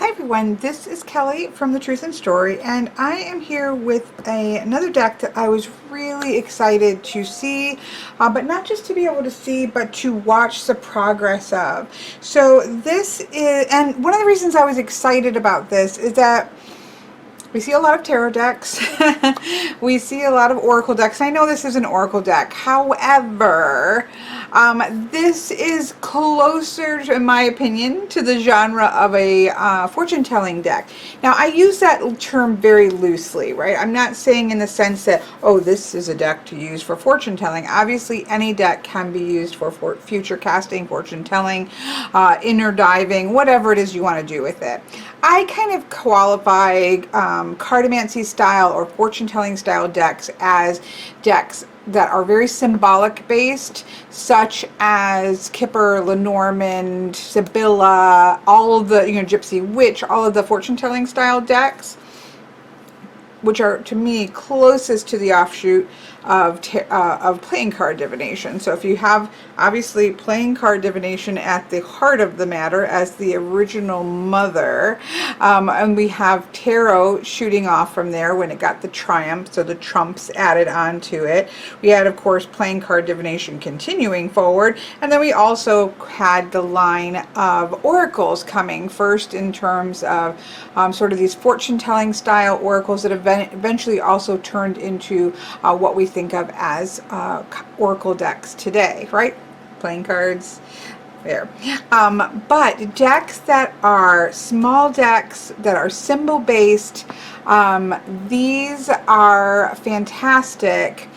Hi everyone, this is Kelly from The Truth and Story, and I am here with another deck that I was really excited to see, but not just to be able to see, but to watch the progress of. So this is, and one of the reasons I was excited about this is that we see a lot of tarot decks. We see a lot of oracle decks. I know this is an oracle deck. However, this is closer, in my opinion, to the genre of a fortune-telling deck. Now, I use that term very loosely, right? I'm not saying in the sense that, oh, this is a deck to use for fortune-telling. Obviously, any deck can be used for future casting, fortune-telling, inner diving, whatever it is you want to do with it. I kind of qualify cartomancy style or fortune-telling style decks as decks that are very symbolic based, such as Kipper, Lenormand, Sibylla, all of the, Gypsy Witch, all of the fortune-telling style decks, which are to me closest to the offshoot of playing card divination. So if you have obviously playing card divination at the heart of the matter as the original mother, and we have tarot shooting off from there when it got the triumph, so the trumps added onto it. We had, of course, playing card divination continuing forward, and then we also had the line of oracles coming first in terms of sort of these fortune-telling style oracles that eventually also turned into what we think of as oracle decks today, right? Playing cards there. But decks that are small decks that are symbol based, these are fantastic.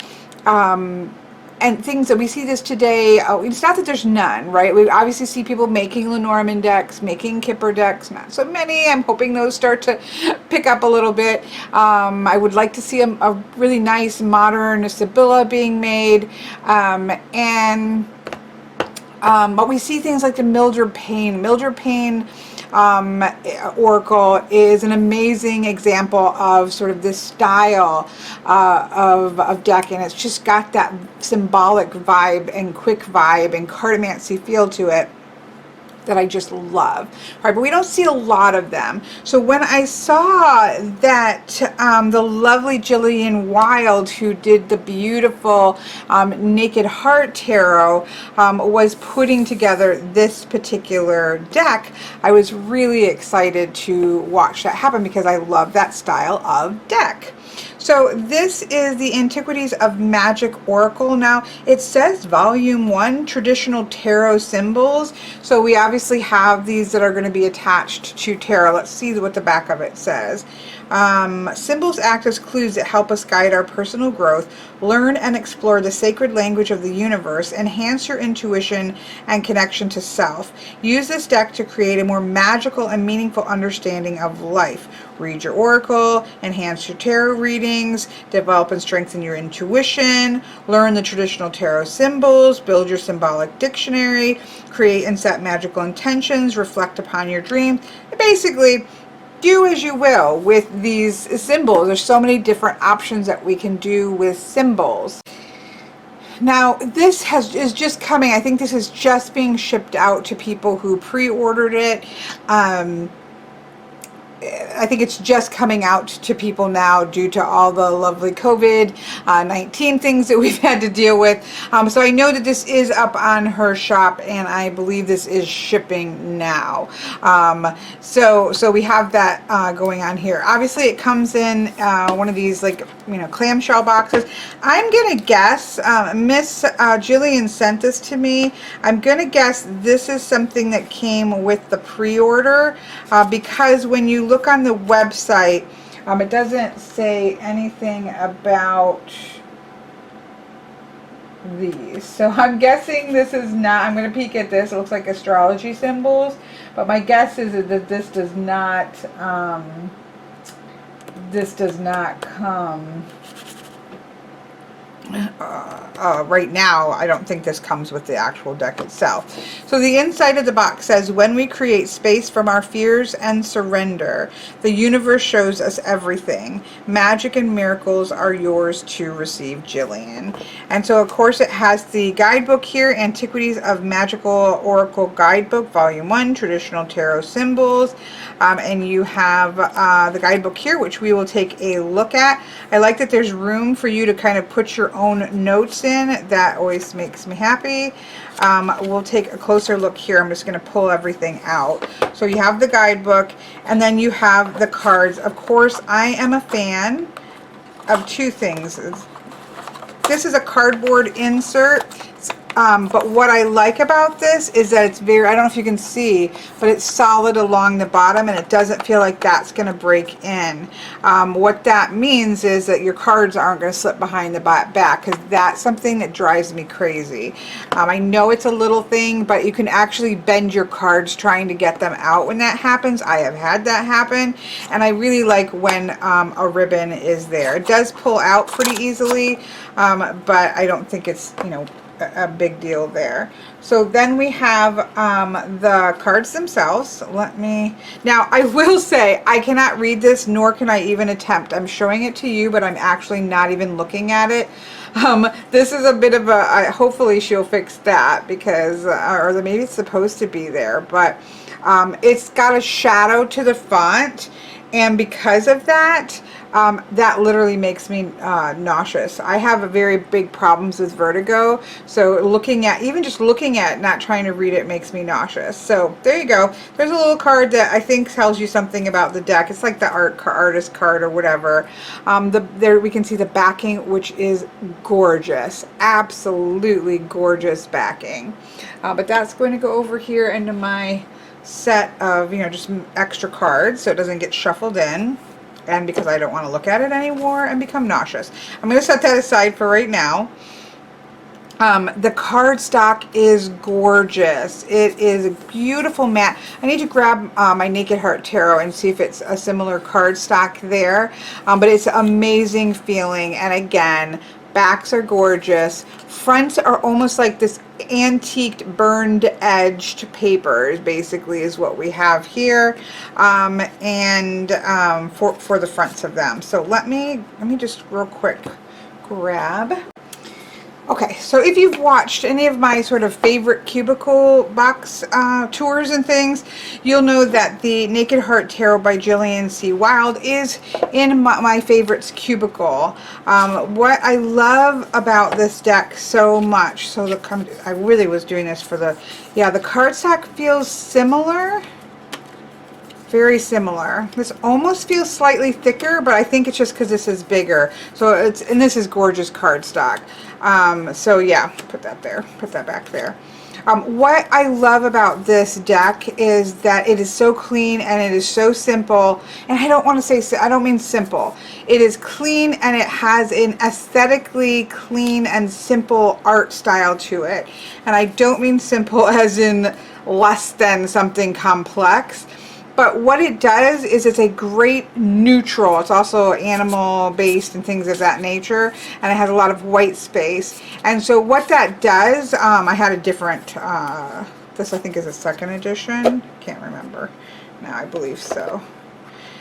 And things that we see this today, it's not that there's none, right? We obviously see people making Lenormand decks, making Kipper decks, not so many. I'm hoping those start to pick up a little bit. I would like to see a really nice modern Sibylla being made. But we see things like the Mildred Payne. Mildred Payne oracle is an amazing example of sort of this style of deck, and it's just got that symbolic vibe and quick vibe and cartomancy feel to it that I just love. All right, but we don't see a lot of them. So when I saw that the lovely Jillian Wild, who did the beautiful Naked Heart Tarot, was putting together this particular deck, I was really excited to watch that happen because I love that style of deck. So this is the Antiquities of Magic Oracle. Now it says Volume 1, Traditional Tarot Symbols. So we obviously have these that are going to be attached to tarot. Let's see what the back of it says. Symbols act as clues that help us guide our personal growth, learn and explore the sacred language of the universe, enhance your intuition and connection to self. Use this deck to create a more magical and meaningful understanding of life. Read your oracle, enhance your tarot readings, develop and strengthen your intuition, learn the traditional tarot symbols, build your symbolic dictionary, create and set magical intentions, reflect upon your dreams. Basically, do as you will with these symbols. There's so many different options that we can do with symbols. Now this is just coming. I think this is just being shipped out to people who pre-ordered it. I think it's just coming out to people now due to all the lovely COVID-19 things that we've had to deal with. So I know that this is up on her shop, and I believe this is shipping now. So we have that going on here. Obviously, it comes in one of these clamshell boxes. I'm gonna guess Miss Jillian sent this to me. I'm gonna guess this is something that came with the pre-order because when you look on the website, it doesn't say anything about these. So I'm guessing this is not, I'm going to peek at this. It looks like astrology symbols, but my guess is that this does not come right now, I don't think this comes with the actual deck itself. So the inside of the box says, when we create space from our fears and surrender, the universe shows us everything. Magic and miracles are yours to receive, Jillian. And so, of course, it has the guidebook here, Antiquities of Magical Oracle Guidebook, Volume 1, Traditional Tarot Symbols. And you have the guidebook here, which we will take a look at. I like that there's room for you to kind of put your own notes in. That always makes me happy. We'll take a closer look here. I'm just going to pull everything out. So you have the guidebook, and then you have the cards. Of course, I am a fan of two things. This is a cardboard insert. But what I like about this is that it's very, I don't know if you can see, but it's solid along the bottom, and it doesn't feel like that's going to break in. What that means is that your cards aren't going to slip behind the back, because that's something that drives me crazy. I know it's a little thing, but you can actually bend your cards trying to get them out when that happens. I have had that happen, and I really like when a ribbon is there. It does pull out pretty easily, but I don't think it's, you know, a big deal there. So then we have the cards themselves. Now I will say I cannot read this, nor can I even attempt. I'm showing it to you, but I'm actually not even looking at it. This is a bit of a, hopefully she'll fix that, because, or maybe it's supposed to be there, but it's got a shadow to the font, and because of that, that literally makes me nauseous. I have a very big problems with vertigo, so looking at, even just looking at, not trying to read it, makes me nauseous. So there you go. There's a little card that I think tells you something about the deck. It's like the artist card or whatever. There we can see the backing, which is gorgeous, absolutely gorgeous backing. But that's going to go over here into my set of, you know, just extra cards, so it doesn't get shuffled in, and because I don't want to look at it anymore and become nauseous. I'm going to set that aside for right now. The cardstock is gorgeous. It is a beautiful matte. I need to grab my Naked Heart Tarot and see if it's a similar cardstock there, but it's amazing feeling. And again, backs are gorgeous. Fronts are almost like this antiqued, burned edged papers, basically, is what we have here, and for the fronts of them. So let me just real quick grab. Okay, so if you've watched any of my sort of favorite cubicle box tours and things, you'll know that the Naked Heart Tarot by Jillian C. Wild is in my favorites cubicle. What I love about this deck so much, so I really was doing this for the, yeah, the cardstock feels similar. Very similar. This almost feels slightly thicker, but I think it's just because this is bigger. So and this is gorgeous cardstock. So yeah, put that there, put that back there. What I love about this deck is that it is so clean and it is so simple. And I don't want to say, I don't mean simple. It is clean and it has an aesthetically clean and simple art style to it. And I don't mean simple as in less than something complex. But what it does is it's a great neutral. It's also animal based and things of that nature, and it has a lot of white space. And so what that does, I had a different, this I think is a second edition, can't remember now, I believe so,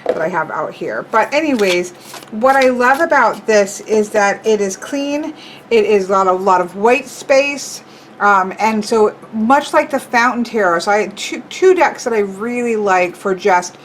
that I have out here. But anyways, what I love about this is that it is clean, it is a lot of white space. And so much like the Fountain Tarot, so I had two decks that I really like for just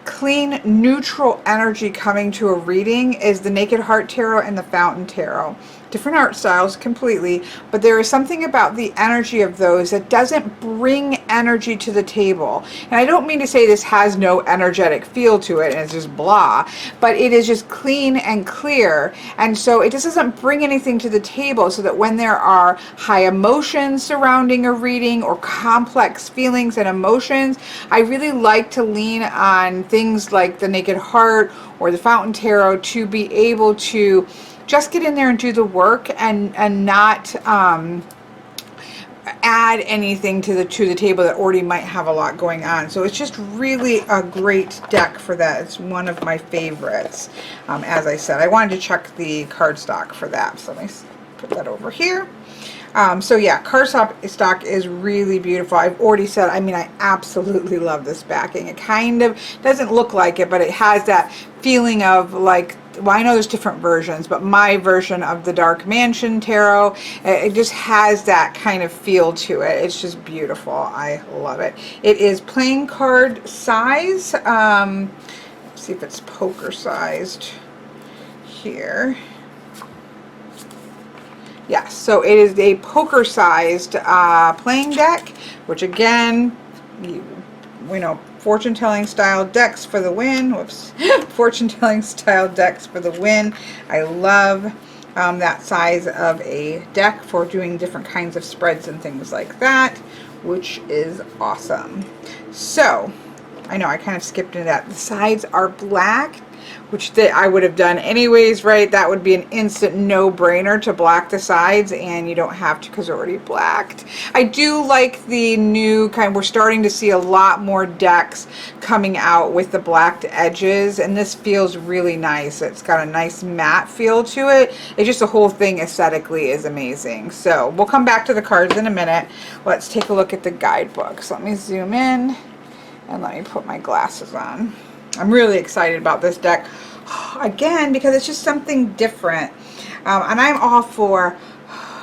clean, neutral energy coming to a reading, is the Naked Heart Tarot and the Fountain Tarot. Different art styles completely, but there is something about the energy of those that doesn't bring energy to the table. And I don't mean to say this has no energetic feel to it and it's just blah, but it is just clean and clear. And so it just doesn't bring anything to the table, so that when there are high emotions surrounding a reading or complex feelings and emotions, I really like to lean on things like the Naked Heart or the Fountain Tarot to be able to just get in there and do the work and not add anything to the table that already might have a lot going on. So it's just really a great deck for that. It's one of my favorites. As I said, I wanted to check the cardstock for that. So let me put that over here. So yeah, cardstock is really beautiful. I've already said, I mean, I absolutely love this backing. It kind of doesn't look like it, but it has that feeling of like, well, I know there's different versions, but my version of the Dark Mansion Tarot, it just has that kind of feel to it. It's just beautiful. I love it. It is playing card size. Let's see if it's poker sized here. Yes, so it is a poker sized playing deck, which again, we know fortune telling style decks for the win. Whoops. Fortune telling style decks for the win. I love that size of a deck for doing different kinds of spreads and things like that, which is awesome. So I know I kind of skipped into that. The sides are black, which I would have done anyways, right? That would be an instant no-brainer to black the sides, and you don't have to because they're already blacked. I do like the new kind. We're starting to see a lot more decks coming out with the blacked edges, and this feels really nice. It's got a nice matte feel to it. It's just the whole thing aesthetically is amazing. So we'll come back to the cards in a minute. Let's take a look at the guidebook. So let me zoom in and let me put my glasses on. I'm really excited about this deck, again, because it's just something different. And I'm all for,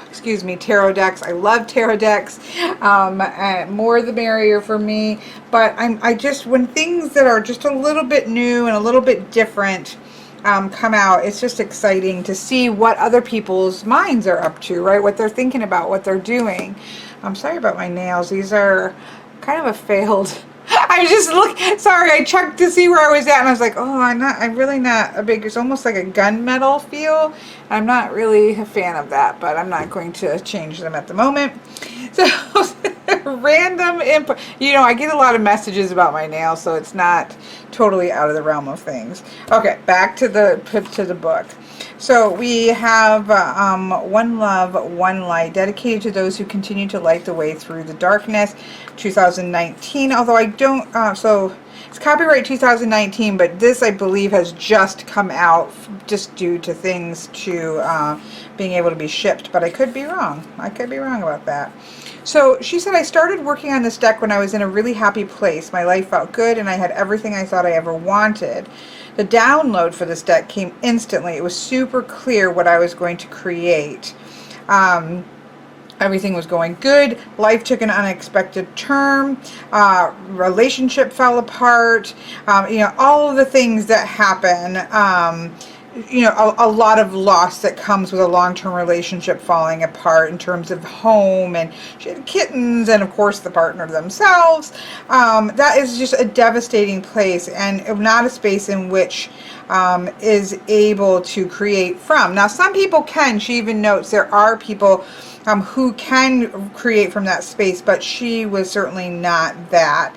excuse me, tarot decks. I love tarot decks. More the merrier for me. But I just, when things that are just a little bit new and a little bit different come out, it's just exciting to see what other people's minds are up to, right? What they're thinking about, what they're doing. I'm sorry about my nails. These are kind of a failed... I just sorry, I checked to see where I was at, and I was like, oh, I'm really not a big, it's almost like a gunmetal feel. I'm not really a fan of that, but I'm not going to change them at the moment. So, random input. You know, I get a lot of messages about my nails, so it's not totally out of the realm of things. Okay, back to the book. So we have One Love, One Light, dedicated to those who continue to light the way through the darkness, 2019. Although I don't, so it's copyright 2019, but this I believe has just come out just due to things to being able to be shipped. But I could be wrong. I could be wrong about that. So she said, I started working on this deck when I was in a really happy place. My life felt good and I had everything I thought I ever wanted. The download for this deck came instantly. It was super clear what I was going to create. Everything was going good. Life took an unexpected turn. Relationship fell apart. You know, all of the things that happen. You know, a lot of loss that comes with a long-term relationship falling apart in terms of home, and she had kittens, and of course the partner themselves. That is just a devastating place, and not a space in which is able to create from. Now, some people can. She even notes there are people who can create from that space, but she was certainly not that.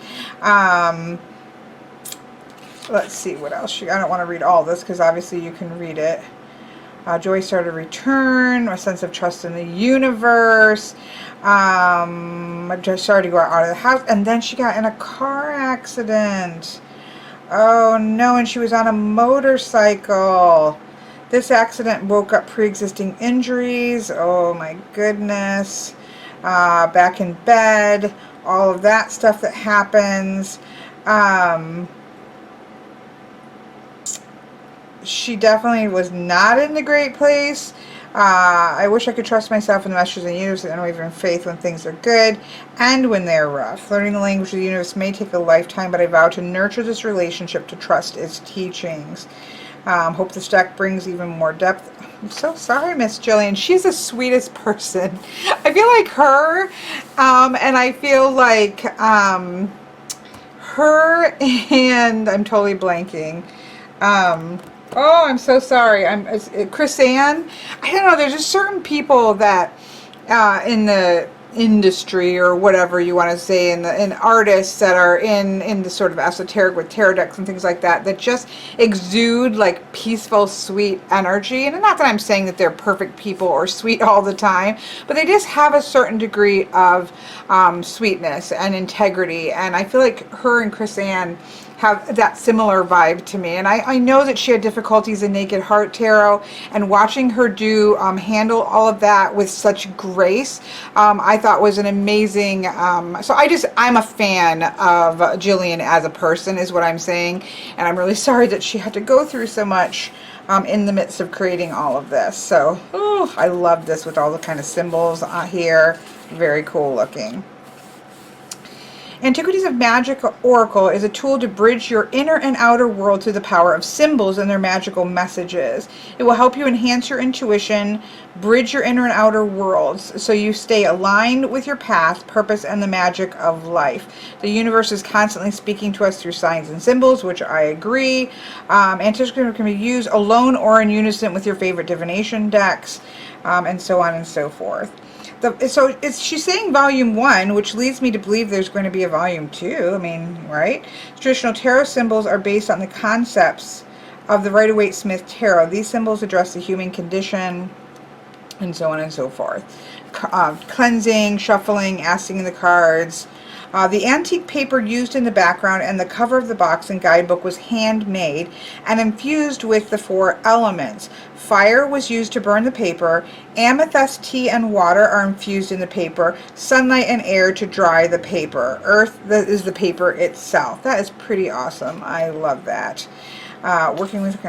Let's see what else. I don't want to read all this because obviously you can read it. Joy started to return, a sense of trust in the universe. Joy started to go out of the house, and then she got in a car accident. Oh no, and she was on a motorcycle. This accident woke up pre-existing injuries. Oh my goodness. Back in bed, all of that stuff that happens. She definitely was not in a great place. I wish I could trust myself in the messages of the universe and unwavering faith when things are good and when they're rough. Learning the language of the universe may take a lifetime, but I vow to nurture this relationship, to trust its teachings. Hope this deck brings even more depth. I'm so sorry, Miss Jillian. She's the sweetest person. I feel like her, and I feel like her and I'm totally blanking. Oh, I'm so sorry. Chris Ann. I don't know. There's just certain people that in the industry or whatever you want to say, in artists that are in the sort of esoteric with tarot decks and things like that, that just exude like peaceful, sweet energy. And not that I'm saying that they're perfect people or sweet all the time, but they just have a certain degree of sweetness and integrity. And I feel like her and Chris Ann have that similar vibe to me. And I know that she had difficulties in Naked Heart Tarot, and watching her do handle all of that with such grace, I thought was an amazing, so I'm a fan of Jillian as a person, is what I'm saying. And I'm really sorry that she had to go through so much in the midst of creating all of this. So, oh, I love this with all the kind of symbols here. Very cool looking. Antiquities of Magic Oracle is a tool to bridge your inner and outer world through the power of symbols and their magical messages. It will help you enhance your intuition, bridge your inner and outer worlds, so you stay aligned with your path, purpose, and the magic of life. The universe is constantly speaking to us through signs and symbols, which I agree. Antiquities can be used alone or in unison with your favorite divination decks, and so on and so forth. She's saying volume 1, which leads me to believe there's going to be a volume 2. I mean, right? Traditional tarot symbols are based on the concepts of the Rider-Waite-Smith tarot. These symbols address the human condition, and so on and so forth. Cleansing, shuffling, asking the cards. The antique paper used in the background and the cover of the box and guidebook was handmade and infused with the 4 elements. Fire was used to burn the paper. Amethyst tea and water are infused in the paper. Sunlight and air to dry the paper. Earth is the paper itself. That is pretty awesome. I love that. Working with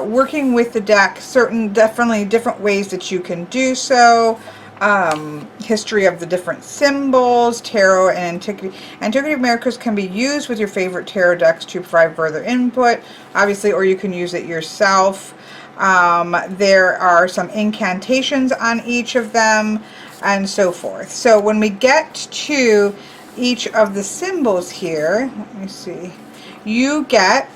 working with the deck, definitely different ways that you can do so. History of the different symbols, tarot and antiquity. Antiquity of Miracles can be used with your favorite tarot decks to provide further input, obviously, or you can use it yourself. There are some incantations on each of them, and so forth. So when we get to each of the symbols here, let me see, you get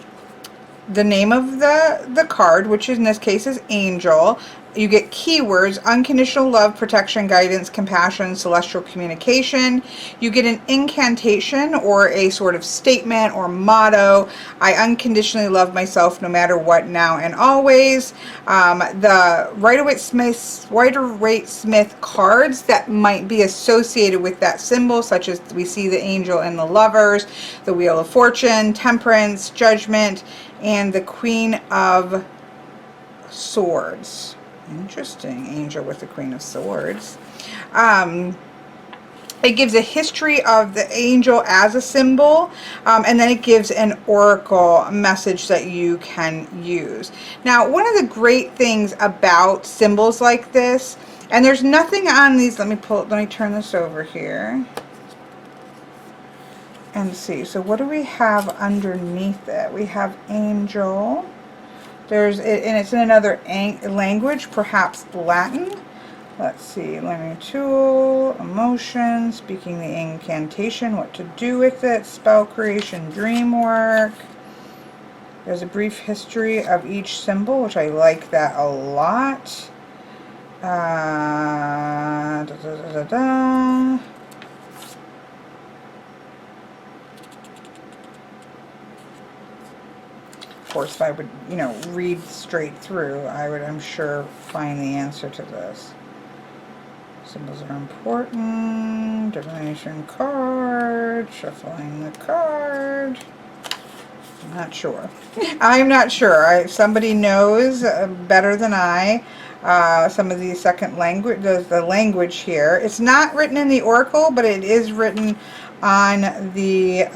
the name of the card, which in this case is Angel. You get keywords: unconditional love, protection, guidance, compassion, celestial communication. You get an incantation or a sort of statement or motto: I unconditionally love myself no matter what, now and always. The Rider-Waite-Smith cards that might be associated with that symbol, such as we see the Angel and the Lovers, the Wheel of Fortune, Temperance, Judgment, and the Queen of Swords. Interesting. Angel with the Queen of Swords. It gives a history of the angel as a symbol, and then it gives an oracle message that you can use. Now, one of the great things about symbols like this, and there's nothing on these, let me turn this over here and see. So what do we have underneath it? We have angel. And it's in another language, perhaps Latin. Let's see, learning tool, emotion, speaking the incantation, what to do with it, spell creation, dream work. There's a brief history of each symbol, which I like that a lot. Of course, if I would, read straight through, I would, I'm sure, find the answer to this. Symbols are important. Divination card. Shuffling the card. I'm not sure. I'm not sure. Somebody knows better than I. Some of the second language, the language here. It's not written in the oracle, but it is written on the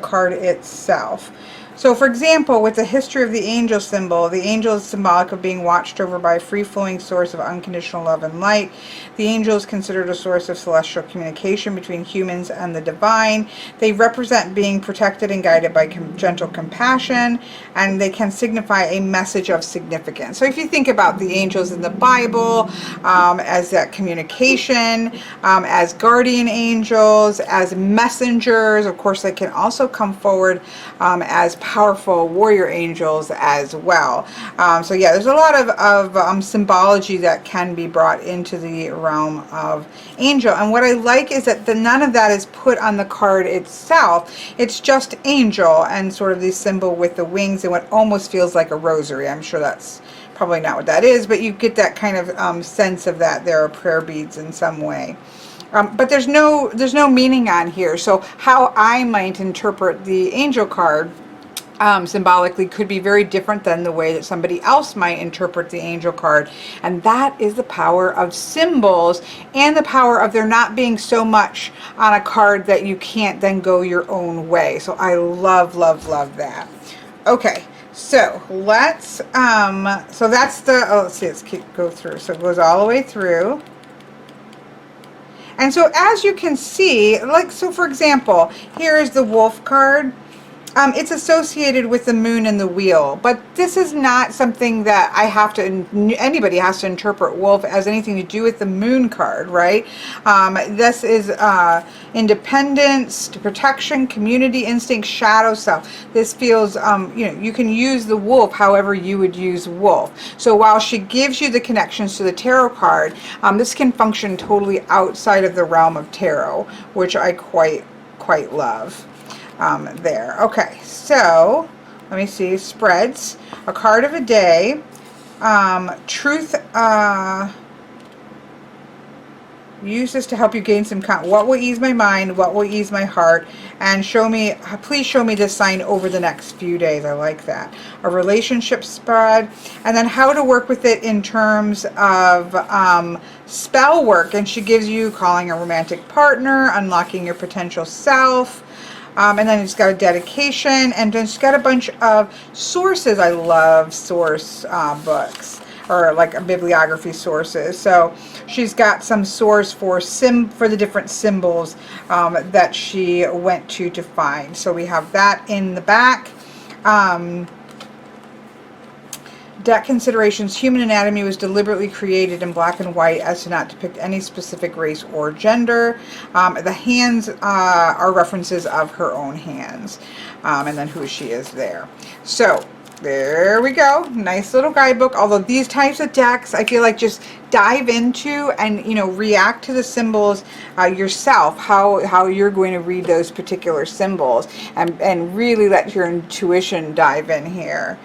card itself. So, for example, with the history of the angel symbol, the angel is symbolic of being watched over by a free-flowing source of unconditional love and light. The angel is considered a source of celestial communication between humans and the divine. They represent being protected and guided by gentle compassion, and they can signify a message of significance. So if you think about the angels in the Bible as that communication, as guardian angels, as messengers, of course they can also come forward as powerful warrior angels as well. So yeah, there's a lot of symbology that can be brought into the realm of angel. And what I like is that none of that is put on the card itself. It's just angel and sort of the symbol with the wings and what almost feels like a rosary. I'm sure that's probably not what that is, but you get that kind of sense of that there are prayer beads in some way. But there's no meaning on here. So how I might interpret the angel card symbolically could be very different than the way that somebody else might interpret the angel card. And that is the power of symbols and the power of there not being so much on a card that you can't then go your own way. So I love, love, love that. Okay, so let's, so that's the, oh, let's see, let's go through. So it goes all the way through. And so as you can see, like, so for example, here is the wolf card. It's associated with the moon and the wheel, but this is not something that I have to, anybody has to interpret wolf as anything to do with the moon card, right? This is independence, protection, community instinct, shadow self. This feels, you know, you can use the wolf however you would use wolf. So while she gives you the connections to the tarot card, this can function totally outside of the realm of tarot, which I quite love. There. Okay, so let me see. Spreads. A card of a day. Truth. Use this to help you gain some what will ease my mind, what will ease my heart, and show me, please show me this sign over the next few days. I like that. A relationship spread, and then how to work with it in terms of spell work. And she gives you calling a romantic partner, unlocking your potential self. And then it's got a dedication, and then it's got a bunch of sources. I love source books, or like a bibliography sources. So she's got some source for the different symbols that she went to find. So we have that in the back. Deck considerations. Human anatomy was deliberately created in black and white as to not depict any specific race or gender. The hands are references of her own hands, and then who she is there. So there we go. Nice little guidebook. Although these types of decks, I feel like just dive into and, you know, react to the symbols yourself, how you're going to read those particular symbols, and really let your intuition dive in here.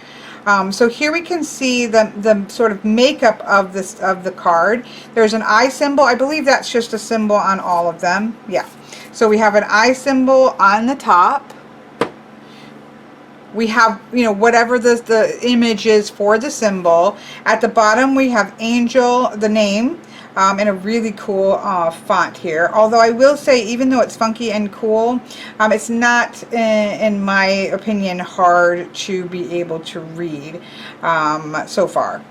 So here we can see the sort of makeup of the card. There's an eye symbol. I believe that's just a symbol on all of them. Yeah. So we have an eye symbol on the top. We have, you know, whatever the image is for the symbol. At the bottom we have angel, the name, in a really cool font here. Although I will say, even though it's funky and cool, it's not, in my opinion, hard to be able to read so far.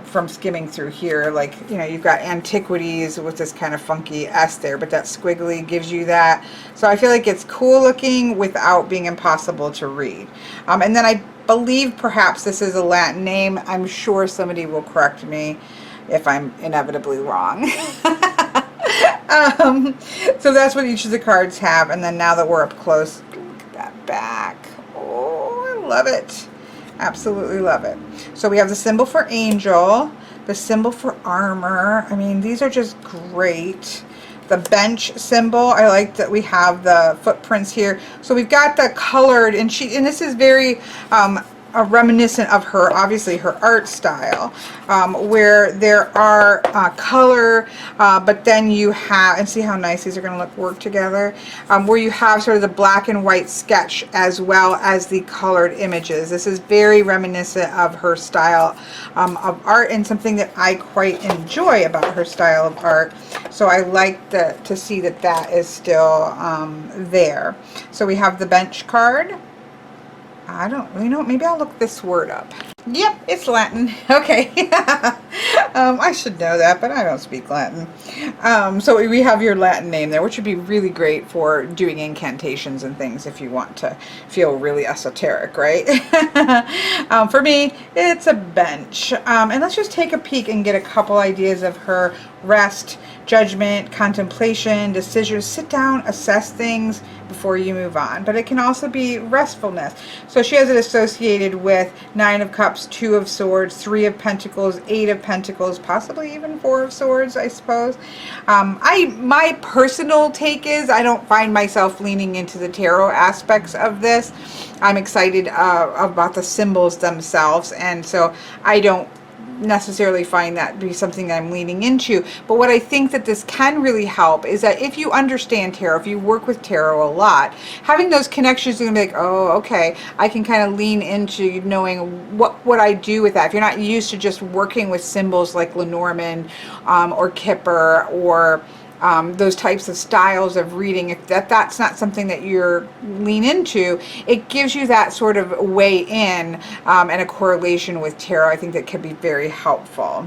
From skimming through here, like, you know, you've got Antiquities with this kind of funky S there, but that squiggly gives you that. So I feel like it's cool looking without being impossible to read. And then I believe perhaps this is a Latin name. I'm sure somebody will correct me if I'm inevitably wrong. So that's what each of the cards have. And then now that we're up close, look at that back. Oh, I love it. Absolutely love it. So we have the symbol for angel, the symbol for armor. I mean, these are just great. The bench symbol, I like that we have the footprints here. So we've got the colored, and this is very reminiscent of her, obviously her art style, where there are color, but then you have, and see how nice these are going to work together, where you have sort of the black and white sketch as well as the colored images. This is very reminiscent of her style of art, and something that I quite enjoy about her style of art. So I like to see that is still there. So we have the bench card. I don't, you know, maybe I'll look this word up. Yep, it's Latin. Okay. I should know that, but I don't speak Latin. So we have your Latin name there, which would be really great for doing incantations and things if you want to feel really esoteric, right? For me, it's a bench. And let's just take a peek and get a couple ideas of her rest, judgment, contemplation, decision. Sit down, assess things before you move on. But it can also be restfulness. So she has it associated with 9 of Cups, 2 of Swords, 3 of Pentacles, 8 of Pentacles, possibly even 4 of Swords, I suppose. My personal take is I don't find myself leaning into the tarot aspects of this. I'm excited about the symbols themselves, and so I don't necessarily find that to be something that I'm leaning into. But what I think that this can really help is that if you understand tarot, if you work with tarot a lot, having those connections, you're gonna be like, oh, okay, I can kind of lean into knowing what I do with that. If you're not used to just working with symbols like Lenormand or Kipper or those types of styles of reading, if that's not something that you're lean into, it gives you that sort of way in and a correlation with tarot. I think that can be very helpful.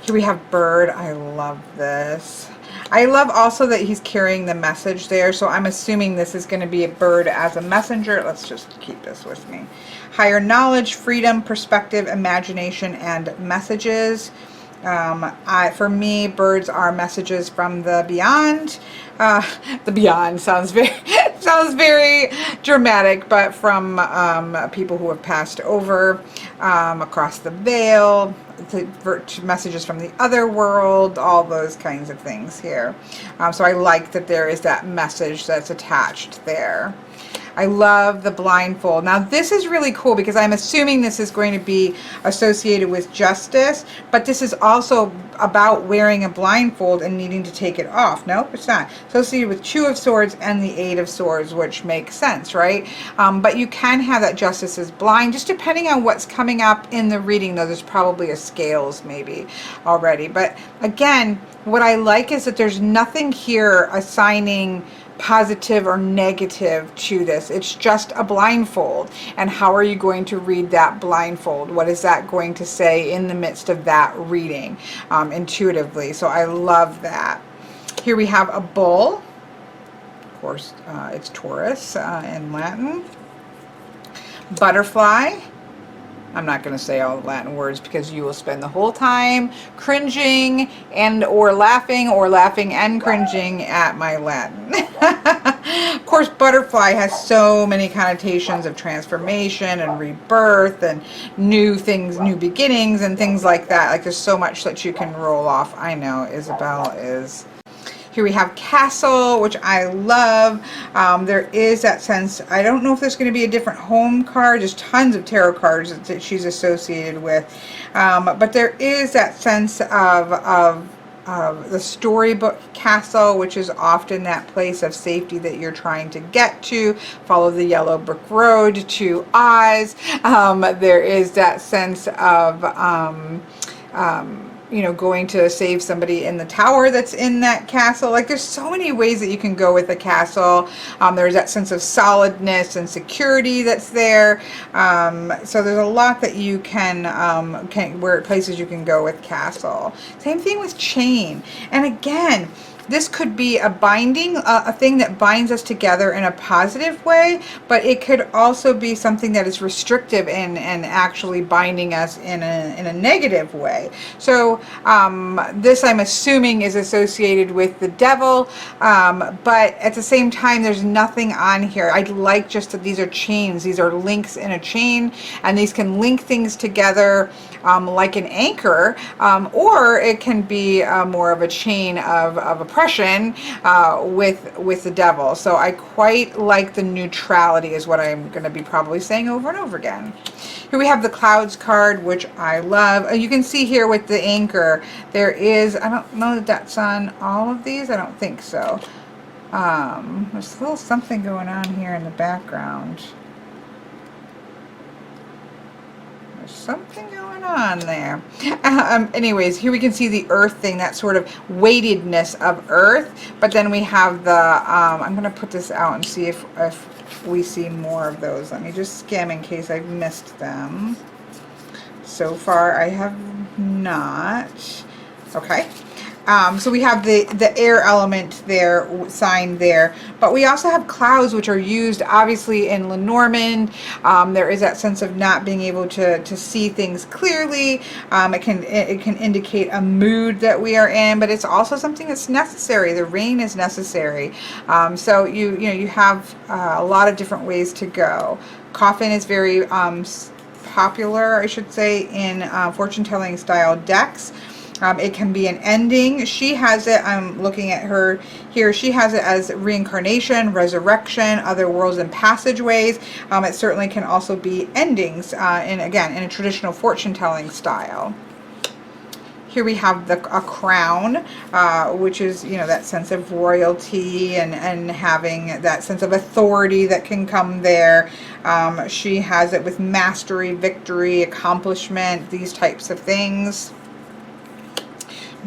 Here we have bird. I love this. I love also that he's carrying the message there, so I'm assuming this is going to be a bird as a messenger. Let's just keep this with me. Higher knowledge, freedom, perspective, imagination, and messages. For me, birds are messages from the beyond. The beyond sounds very dramatic, but from people who have passed over, across the veil, messages from the other world, all those kinds of things here. So I like that there is that message that's attached there. I love the blindfold. Now this is really cool because I'm assuming this is going to be associated with justice, but this is also about wearing a blindfold and needing to take it off. Nope, it's not. Associated with Two of Swords and the Eight of Swords, which makes sense, right? But you can have that justice is blind, just depending on what's coming up in the reading, though. There's probably a scales maybe already. But again, what I like is that there's nothing here assigning positive or negative to this. It's just a blindfold. And how are you going to read that blindfold? What is that going to say in the midst of that reading intuitively? So I love that. Here we have a bull. Of course, it's Taurus in Latin. Butterfly. I'm not going to say all the Latin words because you will spend the whole time cringing or laughing and cringing at my Latin. Of course, butterfly has so many connotations of transformation and rebirth and new things, new beginnings and things like that. Like there's so much that you can roll off. I know Isabel is... Here we have castle, which I love. There is that sense, I don't know if there's going to be a different home card. There's tons of tarot cards that she's associated with. But there is that sense of the storybook castle, which is often that place of safety that you're trying to get to. Follow the yellow brick road to Oz. There is that sense of... you know, going to save somebody in the tower that's in that castle. Like there's so many ways that you can go with a castle. There's that sense of solidness and security that's there. So there's a lot that you can where places you can go with castle. Same thing with chain. And again, this could be a binding, a thing that binds us together in a positive way, but it could also be something that is restrictive and actually binding us in a negative way. So this, I'm assuming, is associated with the devil, but at the same time, there's nothing on here. I'd like just that these are chains. These are links in a chain, and these can link things together like an anchor, or it can be more of a chain of oppression with the devil. So I quite like the neutrality is what I'm going to be probably saying over and over again. Here we have the clouds card, which I love. You can see here with the anchor, there is, I don't know that that's on all of these. I don't think so. There's a little something going on here in the background. There's something going on there. Anyways, here we can see the earth thing, that sort of weightedness of earth. But then we have the, I'm going to put this out and see if we see more of those. Let me just skim in case I've missed them. So far, I have not. Okay. So we have the air element there, signed there, but we also have clouds, which are used obviously in Lenormand. There is that sense of not being able to see things clearly. It can indicate a mood that we are in, but it's also something that's necessary. The rain is necessary. So you have a lot of different ways to go. Coffin is very popular, I should say, in fortune telling style decks. It can be an ending. She has it, I'm looking at her here, she has it as reincarnation, resurrection, other worlds and passageways. It certainly can also be endings, again, in a traditional fortune-telling style. Here we have a crown, which is, you know, that sense of royalty and having that sense of authority that can come there. She has it with mastery, victory, accomplishment, these types of things.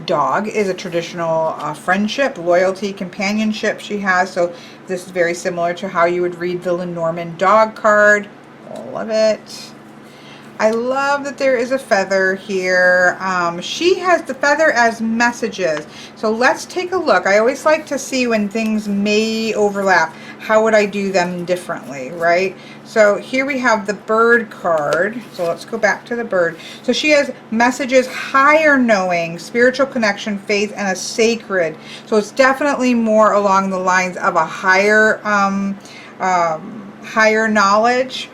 Dog is a traditional friendship, loyalty, companionship she has. So this is very similar to how you would read the Lenormand dog card. Love it. I love that there is a feather here. She has the feather as messages. So let's take a look. I always like to see when things may overlap. How would I do them differently, right? So here we have the bird card. So let's go back to the bird. So she has messages, higher knowing, spiritual connection, faith, and a sacred. So it's definitely more along the lines of a higher, higher knowledge.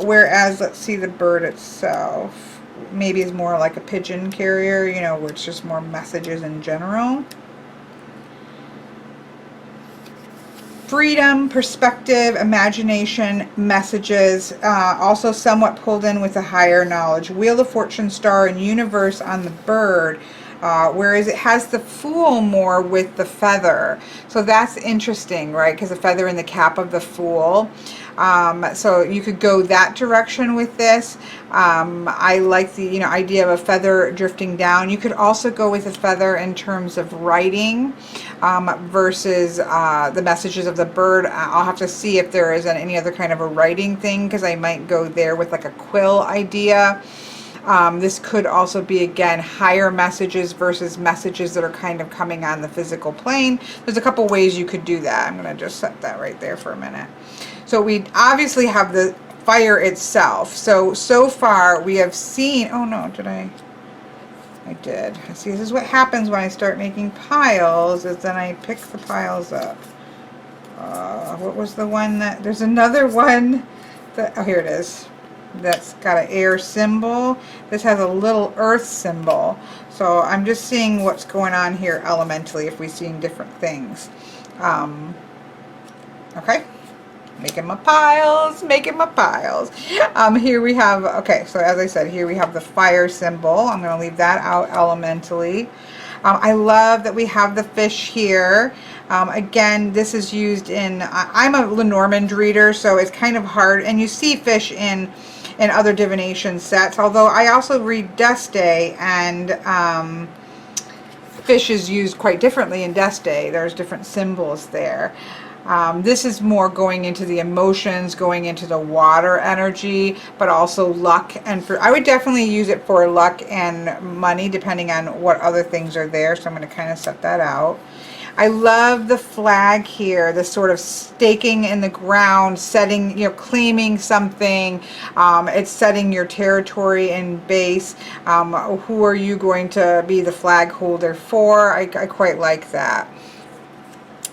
Whereas, let's see, the bird itself maybe is more like a pigeon carrier, you know, where it's just more messages in general. Freedom, perspective, imagination, messages, also somewhat pulled in with a higher knowledge. Wheel of Fortune, star, and universe on the bird. Whereas it has the Fool more with the feather. So that's interesting, right? Because the feather in the cap of the Fool. So you could go that direction with this. I like the idea of a feather drifting down. You could also go with a feather in terms of writing versus the messages of the bird. I'll have to see if there is any other kind of a writing thing, because I might go there with like a quill idea. This could also be, again, higher messages versus messages that are kind of coming on the physical plane. There's a couple ways you could do that. I'm going to just set that right there for a minute. So we obviously have the fire itself. So far we have seen, oh no, did I did. See, this is what happens when I start making piles, is then I pick the piles up. What was the one that, there's another one that, oh, here it is. That's got an air symbol. This has a little earth symbol. So I'm just seeing what's going on here elementally, if we're seeing different things. Okay. Making my piles, making my piles. Here we have, okay, so as I said, here we have the fire symbol. I'm going to leave that out elementally. I love that we have the fish here. Again, this is used in, I'm a Lenormand reader, so it's kind of hard, and you see fish in other divination sets, although I also read Deste, and fish is used quite differently in Deste. There's different symbols there. This is more going into the emotions, going into the water energy, but also luck. And I would definitely use it for luck and money, depending on what other things are there. So I'm going to kind of set that out. I love the flag here, the sort of staking in the ground, setting, claiming something. It's setting your territory and base. Who are you going to be the flag holder for? I quite like that.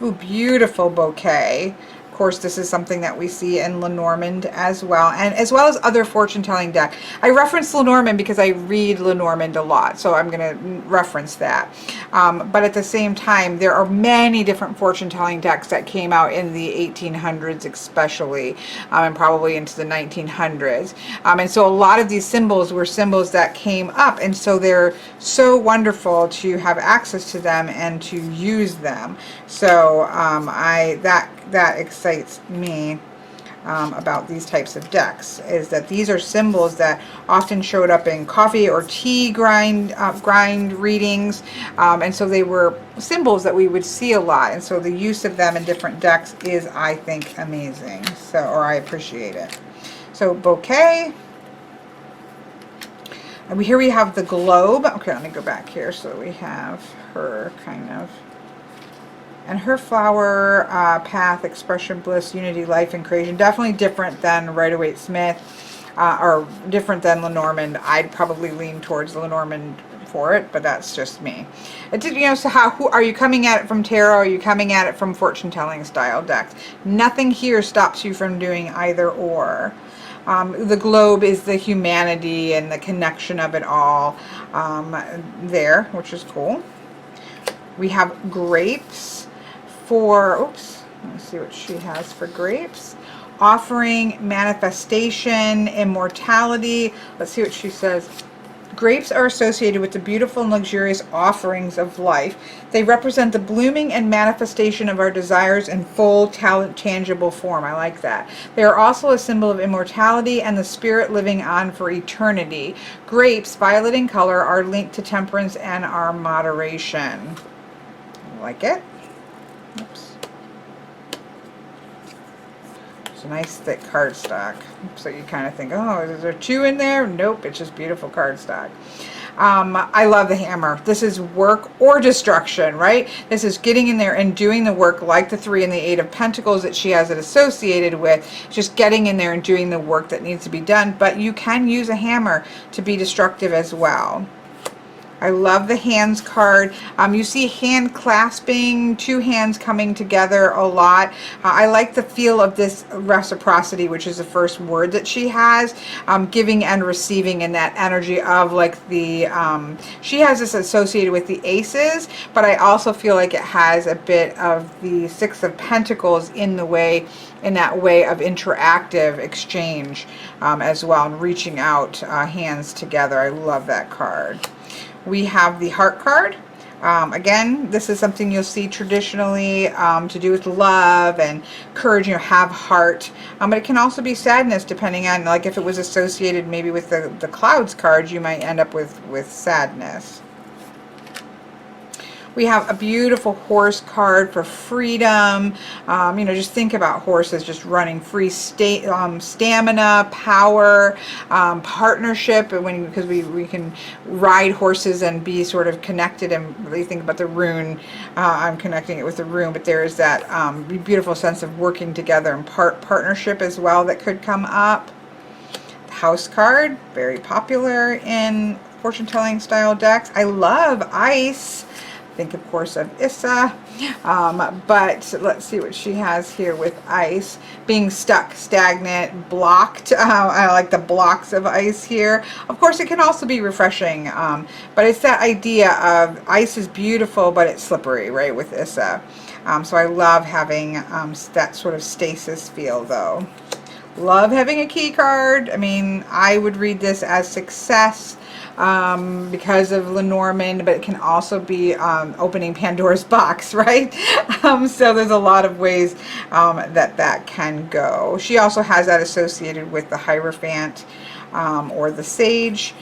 Ooh, beautiful bouquet. Of course, this is something that we see in Lenormand as well, and as well as other fortune-telling deck. I reference Lenormand because I read Lenormand a lot, so I'm going to reference that. But at the same time, there are many different fortune-telling decks that came out in the 1800s especially, and probably into the 1900s. And so a lot of these symbols were symbols that came up, and so they're so wonderful to have access to them and to use them. So that excites me about these types of decks, is that these are symbols that often showed up in coffee or tea grind readings, and so they were symbols that we would see a lot, and so the use of them in different decks is, I think, amazing. Or I appreciate it. So bouquet. And here we have the globe. Okay, let me go back here. So we have her kind of, and her flower, path, expression, bliss, unity, life, and creation. Definitely different than Rider-Waite-Smith, or different than Lenormand. I'd probably lean towards Lenormand for it, but that's just me. So who are you coming at it from tarot? Are you coming at it from fortune-telling style decks? Nothing here stops you from doing either or. The globe is the humanity and the connection of it all there, which is cool. We have grapes for, oops, let me see what she has for grapes. Offering manifestation, immortality. Let's see what she says. Grapes are associated with the beautiful and luxurious offerings of life. They represent the blooming and manifestation of our desires in full, tangible form. I like that. They are also a symbol of immortality and the spirit living on for eternity. Grapes, violet in color, are linked to temperance and our moderation. I like it. Oops. A nice thick cardstock, so you kind of think, oh, is there two in there? Nope, it's just beautiful cardstock. I love the hammer. This is work or destruction, right? This is getting in there and doing the work, like the 3 and the 8 of Pentacles that she has it associated with, just getting in there and doing the work that needs to be done. But you can use a hammer to be destructive as well. I love the hands card. You see hand clasping, 2 hands coming together a lot. I like the feel of this reciprocity, which is the first word that she has, giving and receiving, and that energy of like the, she has this associated with the aces, but I also feel like it has a bit of the 6 of Pentacles in the way, in that way of interactive exchange as well, and reaching out, hands together. I love that card. We have the heart card. Again, this is something you'll see traditionally to do with love and courage, you know, have heart. But it can also be sadness, depending on, like, if it was associated maybe with the clouds card, you might end up with sadness. We have a beautiful horse card for freedom. You know, just think about horses just running free, stamina, power, partnership. Because we can ride horses and be sort of connected, and really think about the rune. I'm connecting it with the rune, but there is that beautiful sense of working together and partnership as well that could come up. The house card, very popular in fortune telling style decks. I love ice. Think, of course, of Issa, but let's see what she has here with ice. Being stuck, stagnant, blocked. I like the blocks of ice here. Of course, it can also be refreshing, but it's that idea of ice is beautiful, but it's slippery, right, with Issa. So I love having that sort of stasis feel, though. Love having a key card. I mean, I would read this as success, because of Lenormand, but it can also be opening Pandora's box, right? So there's a lot of ways that can go. She also has that associated with the Hierophant or the Sage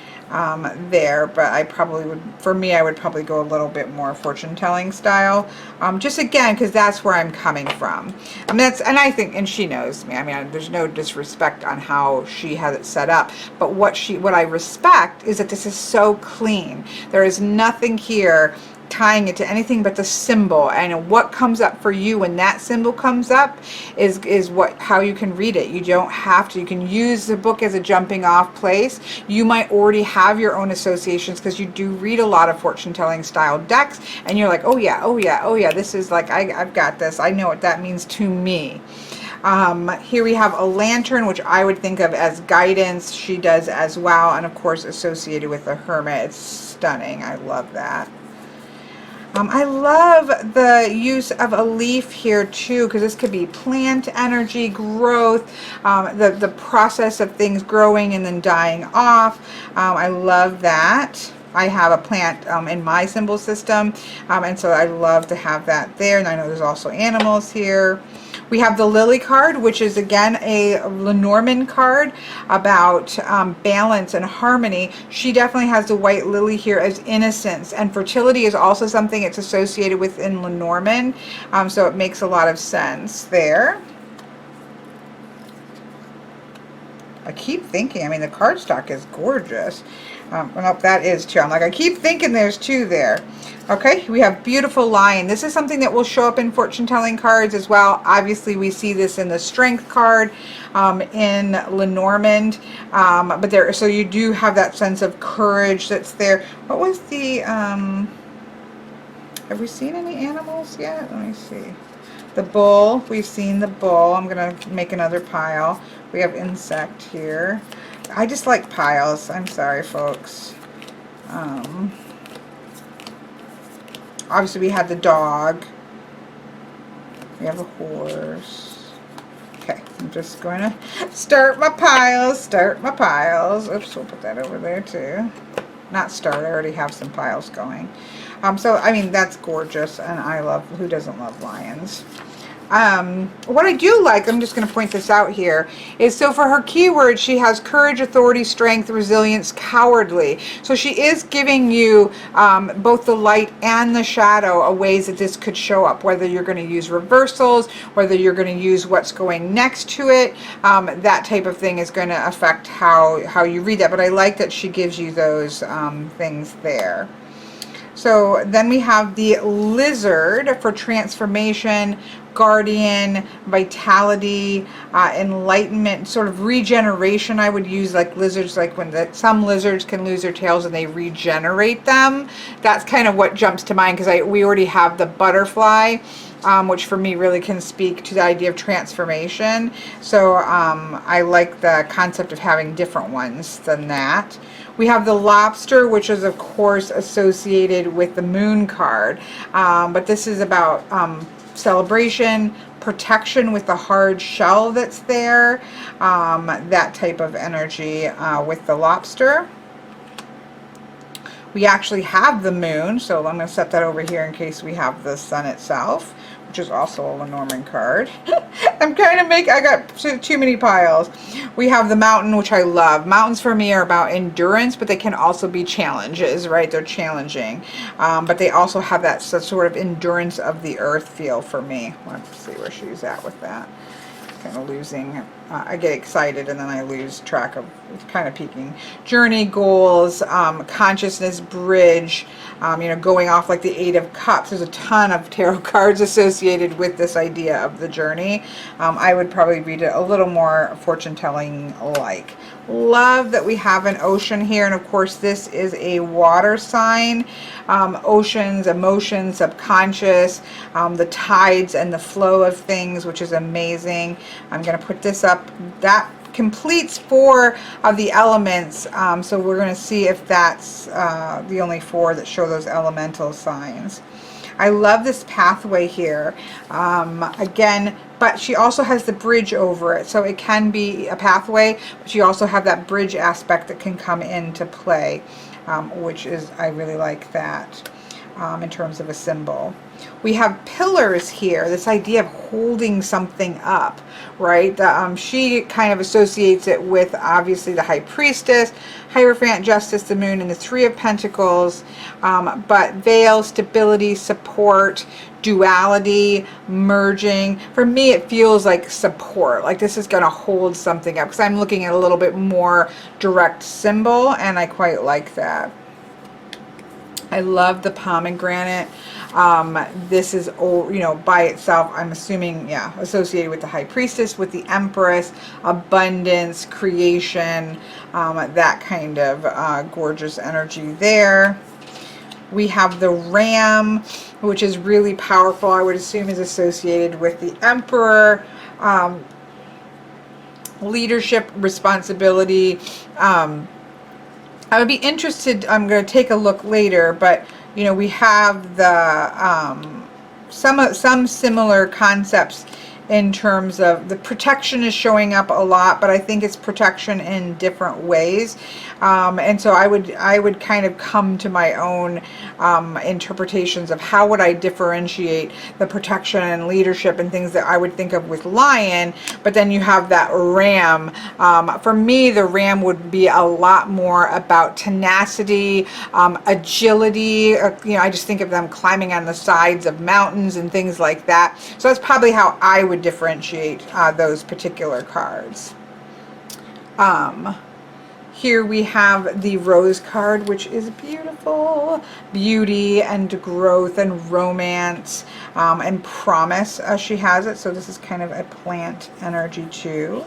there, but I probably would, for me, I would probably go a little bit more fortune telling style, just again because that's where I'm coming from. I mean, and I think, and she knows me, I mean, there's no disrespect on how she has it set up, but what I respect is that this is so clean. There is nothing here tying it to anything but the symbol, and what comes up for you when that symbol comes up is how you can read it. You don't have to. You can use the book as a jumping off place. You might already have your own associations because you do read a lot of fortune telling style decks, and you're like, oh yeah, oh yeah, oh yeah, this is like, I've got this. I know what that means to me. Here we have a lantern, which I would think of as guidance. She does as well, and of course associated with the Hermit. It's stunning. I love that. I love the use of a leaf here too, because this could be plant energy, growth, the process of things growing and then dying off. I love that. I have a plant in my symbol system, and so I love to have that there. And I know there's also animals here. We have the Lily card, which is again a Lenormand card about balance and harmony. She definitely has the white lily here as innocence, and fertility is also something it's associated with in Lenormand, so it makes a lot of sense there. I keep thinking, I mean, the cardstock is gorgeous. Well, that is too. I'm like, I keep thinking there's 2 there. Okay, we have beautiful lion. This is something that will show up in fortune telling cards as well. Obviously, we see this in the strength card in Lenormand, but there, so you do have that sense of courage that's there. What was the? Have we seen any animals yet? Let me see. The bull, we've seen the bull. I'm going to make another pile. We have insect here. I just like piles. I'm sorry, folks. Obviously, we had the dog. We have a horse. Okay, I'm just going to start my piles. Start my piles. Oops, we'll put that over there too. Not start. I already have some piles going. So, I mean, that's gorgeous, and I love, who doesn't love lions? What I do like, I'm just going to point this out here, is so for her keyword, she has courage, authority, strength, resilience, cowardly. So she is giving you both the light and the shadow of ways that this could show up, whether you're going to use reversals, whether you're going to use what's going next to it. That type of thing is going to affect how you read that. But I like that she gives you those things there. So then we have the lizard for transformation, guardian, vitality, enlightenment, sort of regeneration. I would use like lizards, like when some lizards can lose their tails and they regenerate them. That's kind of what jumps to mind, because we already have the butterfly, which for me really can speak to the idea of transformation. So I like the concept of having different ones than that. We have the lobster, which is of course associated with the moon card, but this is about celebration, protection with the hard shell that's there, that type of energy with the lobster. We actually have the moon, so I'm going to set that over here in case we have the sun itself, which is also a Lenormand card. I got too many piles. We have the mountain, which I love. Mountains for me are about endurance, but they can also be challenges, right? They're challenging. But they also have that sort of endurance of the earth feel for me. Let's see where she's at with that. Kind of losing, I get excited and then I lose track of, it's kind of peaking. Journey, goals, consciousness, bridge, going off like the Eight of Cups. There's a ton of tarot cards associated with this idea of the journey. I would probably read it a little more fortune telling like. Love that we have an ocean here, and of course this is a water sign. Oceans, emotions, subconscious, the tides and the flow of things, which is amazing. I'm going to put this up. That completes 4 of the elements, so we're going to see if that's the only 4 that show those elemental signs. I love this pathway here. Again, but she also has the bridge over it, so it can be a pathway, but you also have that bridge aspect that can come into play, which is, I really like that in terms of a symbol. We have pillars here, this idea of holding something up, right? She kind of associates it with obviously the High Priestess, Hierophant, Justice, the Moon, and the Three of Pentacles, but veil, stability, support, duality, merging. For me, it feels like support, like this is going to hold something up, because I'm looking at a little bit more direct symbol, and I quite like that. I love the pomegranate. This is, by itself, I'm assuming, yeah, associated with the High Priestess, with the Empress, abundance, creation, that kind of gorgeous energy there. We have the ram, which is really powerful. I would assume is associated with the Emperor, leadership, responsibility. I would be interested, I'm going to take a look later, but we have the some similar concepts in terms of the protection is showing up a lot, but I think it's protection in different ways. And so I would kind of come to my own interpretations of how would I differentiate the protection and leadership and things that I would think of with lion. But then you have that ram. For me, the ram would be a lot more about tenacity, agility. I just think of them climbing on the sides of mountains and things like that. So that's probably how I would differentiate those particular cards. Here we have the rose card, which is beautiful. Beauty and growth and romance and promise, she has it. So this is kind of a plant energy too.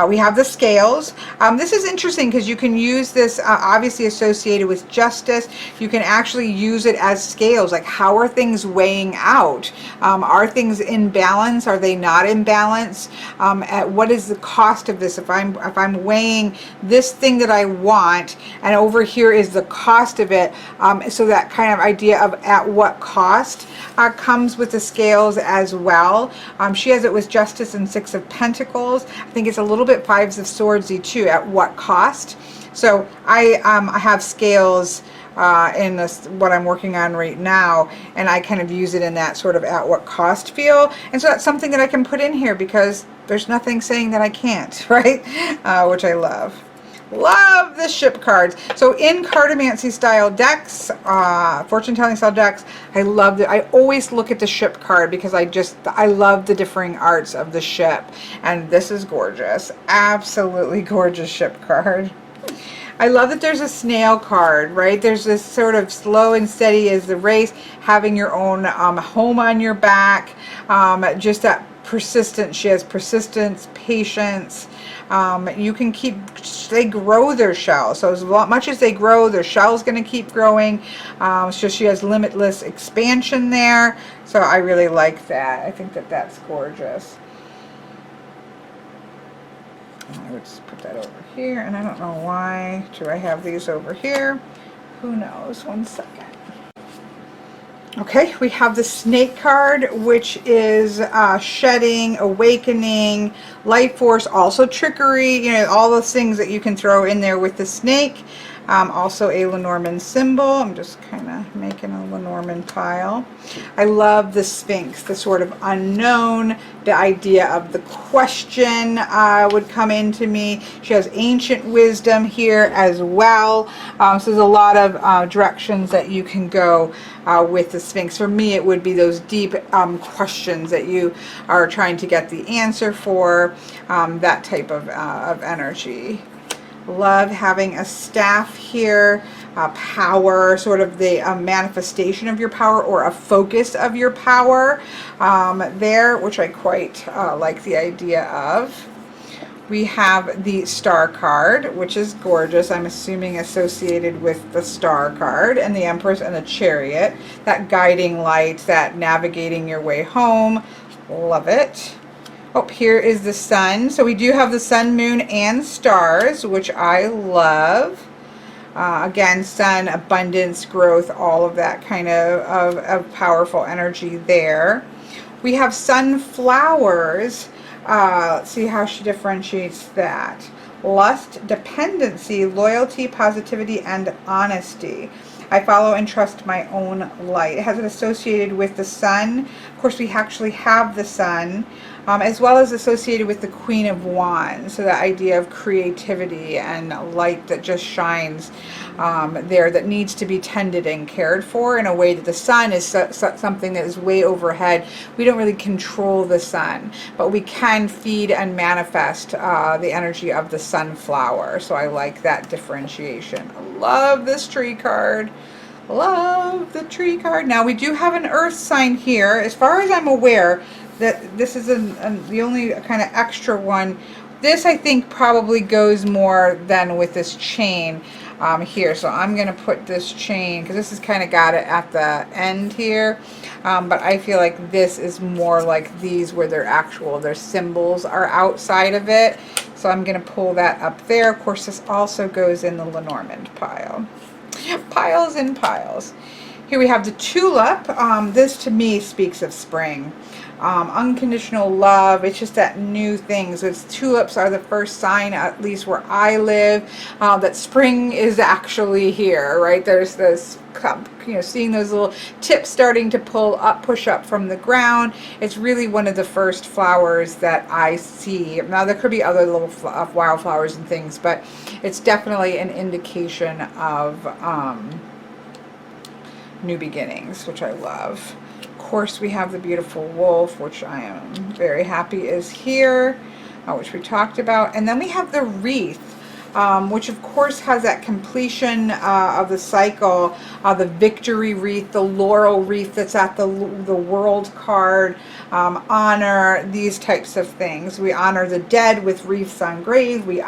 We have the scales. This is interesting because you can use this, obviously associated with justice. You can actually use it as scales. Like, how are things weighing out? Are things in balance? Are they not in balance? What is the cost of this? If I'm weighing this thing that I want, and over here is the cost of it, so that kind of idea of at what cost comes with the scales as well. She has it with Justice and Six of Pentacles. I think it's a little bit Fives of Swordsy too, at what cost. So I have scales in this, what I'm working on right now, and I kind of use it in that sort of at what cost feel. And so that's something that I can put in here because there's nothing saying that I can't, right? Which I love. Love the ship cards. So in cartomancy style decks, fortune telling style decks, I love it. I always look at the ship card because I love the differing arts of the ship. And this is gorgeous. Absolutely gorgeous ship card. I love that there's a snail card, right? There's this sort of slow and steady as the race, having your own home on your back. Just that persistence. She has persistence, patience. You can they grow their shell. So as much as they grow, their shell's going to keep growing. So she has limitless expansion there. So I really like that. I think that that's gorgeous. I would just put that over here, and I don't know why do I have these over here. Who knows? One second. Okay, we have the snake card, which is shedding, awakening, life force, also trickery, you know, all those things that you can throw in there with the snake. Also a Lenormand symbol. I'm just kind of making a Lenormand pile. I love the Sphinx, the sort of unknown, the idea of the question would come into me. She has ancient wisdom here as well. So there's a lot of directions that you can go with the Sphinx. For me, it would be those deep questions that you are trying to get the answer for, that type of energy. Love having a staff here, power, sort of the manifestation of your power or a focus of your power there, which I quite like the idea of. We have the star card, which is gorgeous. I'm assuming associated with the star card, and the Empress and the Chariot, that guiding light, that navigating your way home. Love it. Oh, here is the sun. So we do have the sun, moon, and stars, which I love. Again, sun, abundance, growth, all of that kind of powerful energy there. We have sunflowers. Let's see how she differentiates that. Lust, dependency, loyalty, positivity, and honesty. I follow and trust my own light. It has it associated with the sun. Of course, we actually have the sun. As well as associated with the Queen of Wands. So the idea of creativity and light that just shines there, that needs to be tended and cared for in a way that the sun is something that is way overhead. We don't really control the sun, but we can feed and manifest the energy of the sunflower. So I like that differentiation. I love this tree card. Love the tree card. Now we do have an earth sign here. As far as I'm aware, that this is the only kind of extra one. This I think probably goes more than with this chain here. So I'm going to put this chain, because this has kind of got it at the end here. But I feel like this is more like these, where their symbols are outside of it. So I'm going to pull that up there. Of course, this also goes in the Lenormand pile. Piles and piles. Here we have the tulip. This to me speaks of spring. Unconditional love. It's just that new thing. So tulips are the first sign, at least where I live, that spring is actually here, right? There's this, you know, seeing those little tips starting to push up from the ground. It's really one of the first flowers that I see. Now there could be other little wildflowers and things, but it's definitely an indication of new beginnings, which I love. Of course, we have the beautiful wolf, which I am very happy is here, which we talked about. And then we have the wreath. which of course has that completion of the cycle, the victory wreath, the laurel wreath that's at the world card, honor, these types of things. We honor the dead with wreaths on graves. We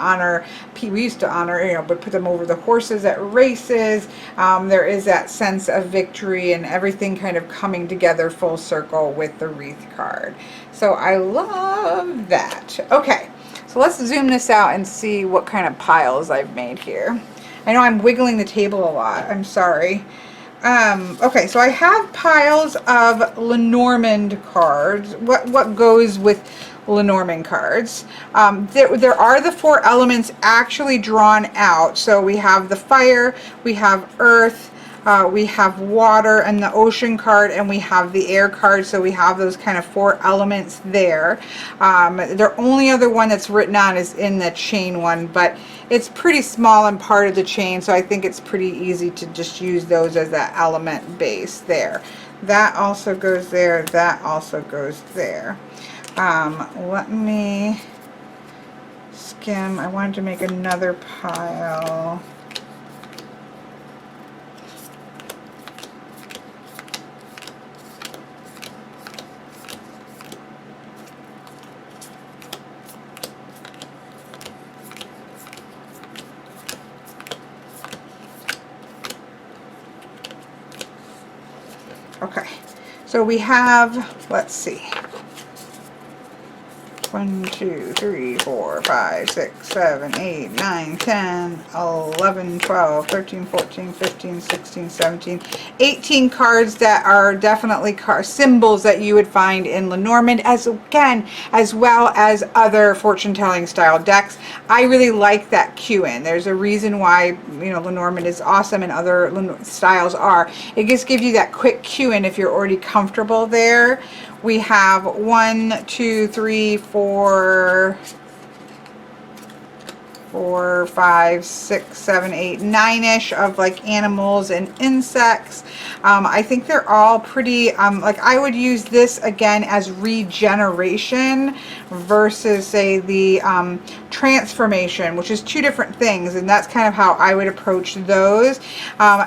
used to honor, but put them over the horses at races. There is that sense of victory and everything kind of coming together full circle with the wreath card. So I love that. Okay, so let's zoom this out and see what kind of piles I've made here. I know I'm wiggling the table a lot. I'm sorry. Okay, so I have piles of Lenormand cards. What goes with Lenormand cards? There are the 4 elements actually drawn out. So we have the fire, we have earth, we have water and the ocean card, and we have the air card. So we have those kind of 4 elements there. The only other one that's written on is in the chain one, but it's pretty small and part of the chain, so I think it's pretty easy to just use those as that element base there. That also goes there, that also goes there. Let me skim. I wanted to make another pile. Okay, so we have, let's see, 1, 2, 3, 4, 5, 6, 7, 8, 9, 10, 11, 12, 13, 14, 15, 16, 17, 18 cards that are definitely symbols that you would find in Lenormand, as well as other fortune-telling style decks. I really like that cue-in. There's a reason why, Lenormand is awesome and other styles are. It just gives you that quick cue-in if you're already comfortable there. We have 1, 2, 3, 4, 5, 6, 7, 8, 9-ish of like animals and insects. I think they're all pretty, like I would use this again as regeneration versus say the transformation, which is 2 different things, and that's kind of how I would approach those.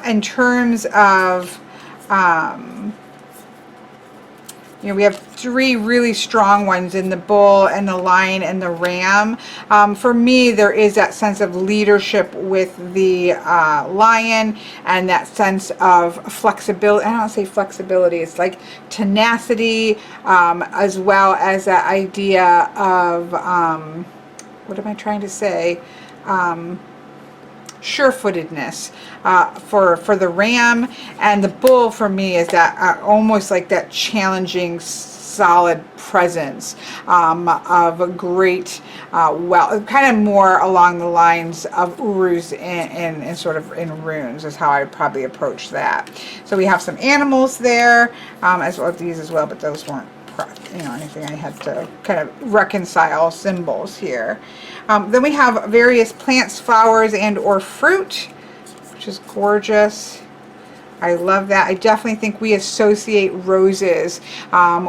In terms of we have 3 really strong ones in the bull and the lion and the ram. For me, there is that sense of leadership with the lion and that sense of flexibility. I don't say flexibility, it's like tenacity, as well as that idea of, what am I trying to say? Sure-footedness for the ram, and the bull for me is that almost like that challenging, solid presence of a great, kind of more along the lines of urus and sort of in runes is how I would probably approach that. So we have some animals there, as well as these as well, but those weren't anything I had to kind of reconcile symbols here. Then we have various plants, flowers, and or fruit, which is gorgeous. I love that. I definitely think we associate roses